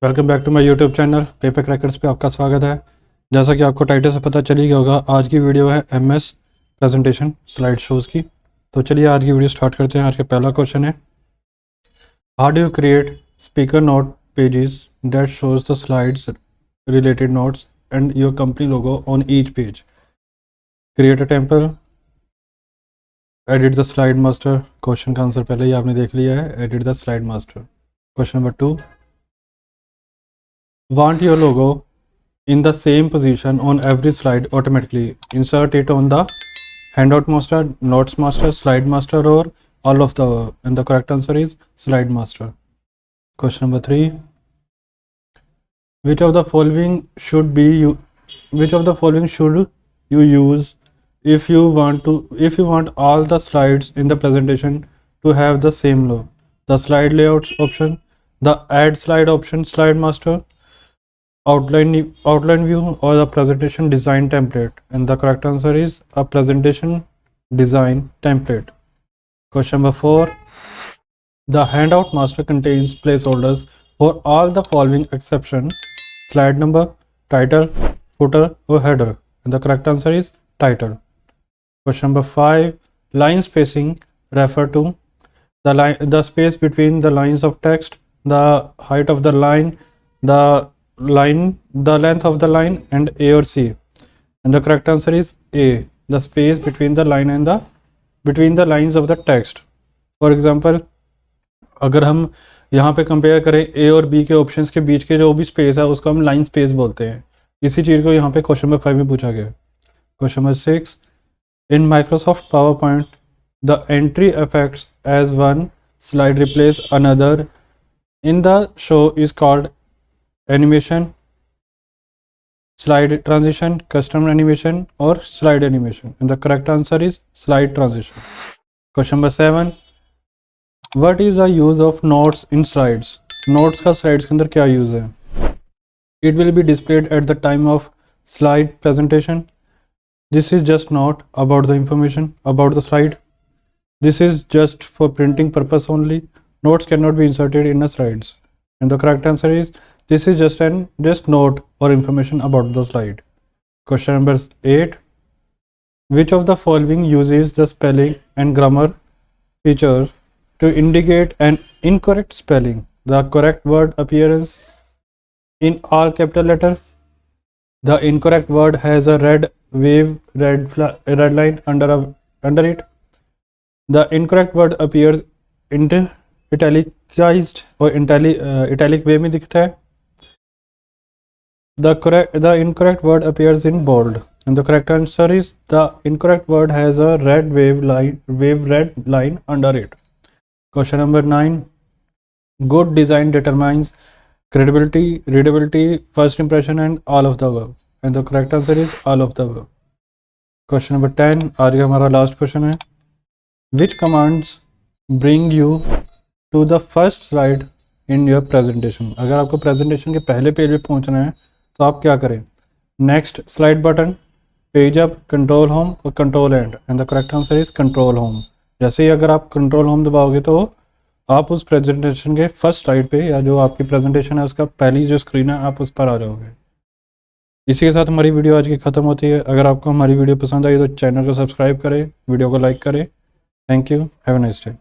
Welcome back to my YouTube channel paper crackers पे आपका स्वागत है। जैसा कि आपको टाइटल से पता चली गया होगा, आज की वीडियो है एमएस प्रेजेंटेशन स्लाइड शोज़ की। तो चलिए आज की वीडियो स्टार्ट करते हैं। आज का पहला क्वेश्चन है, how do you create speaker note pages that shows the slides related notes and your company logo on each page? Create a temple, edit the slide master. Question का answer पहले ही आपने देख लिया है, edit the slide master. Question number 2, want your logo in the same position on every slide automatically. Insert it on the handout master, notes master, slide master, or all of the above. And the correct answer is slide master. Question number 3, which of the following should you use if you want all the slides in the presentation to have the same look? The slide layouts option, the add slide option, slide master, outline view, or the presentation design template? And the correct answer is a presentation design template. Question number 4, the handout master contains placeholders for all the following exception: slide number, title, footer, or header? And the correct answer is title. Question number 5, line spacing refer to the space between the lines of text, the height of the line, the length of the line, and A or C? And the correct answer is A, the space between the line and between the lines of the text. For example, अगर हम यहाँ पे compare करें ए और B के options के बीच के जो भी स्पेस है उसको हम लाइन स्पेस बोलते हैं। इसी चीज़ को यहाँ पे क्वेश्चन नंबर 5 में पूछा गया। Question number 6, in Microsoft PowerPoint the entry effects as one slide replace another in the show is called animation, slide transition, custom animation, or slide animation? And the correct answer is slide transition. Question number 7, what is the use of notes in slides? Notes का slides के अंदर क्या use है? It will be displayed at the time of slide presentation. This is just not about the information about the slide. This is just for printing purpose only. Notes cannot be inserted in the slides. And the correct answer is this is just note or information about the slide. Question number 8, which of the following uses the spelling and grammar feature to indicate an incorrect spelling? The correct word appears in all capital letter. The incorrect word has a red line under it. The incorrect word appears italicized or italic way में दिखता है. The incorrect word appears in bold. And the correct answer is the incorrect word has a red wave red line under it. Question number 9, good design determines credibility, readability, first impression, and all of the above. And the correct answer is all of the above. Question number 10, आज का हमारा last question है, which commands bring you to the first slide in your presentation? अगर आपको presentation के पहले page पे पहुंचना है तो आप क्या करें? Next slide button, page up, control home और control end? And the correct answer is control home. जैसे ही अगर आप कंट्रोल होम दबाओगे तो आप उस प्रेजेंटेशन के फर्स्ट स्लाइड पे या जो आपकी प्रेजेंटेशन है उसका पहली जो स्क्रीन है आप उस पर आ जाओगे। इसी के साथ हमारी वीडियो आज की ख़त्म होती है। अगर आपको हमारी वीडियो पसंद आई तो चैनल को सब्सक्राइब करें, वीडियो को लाइक करें। Thank you, have a nice day.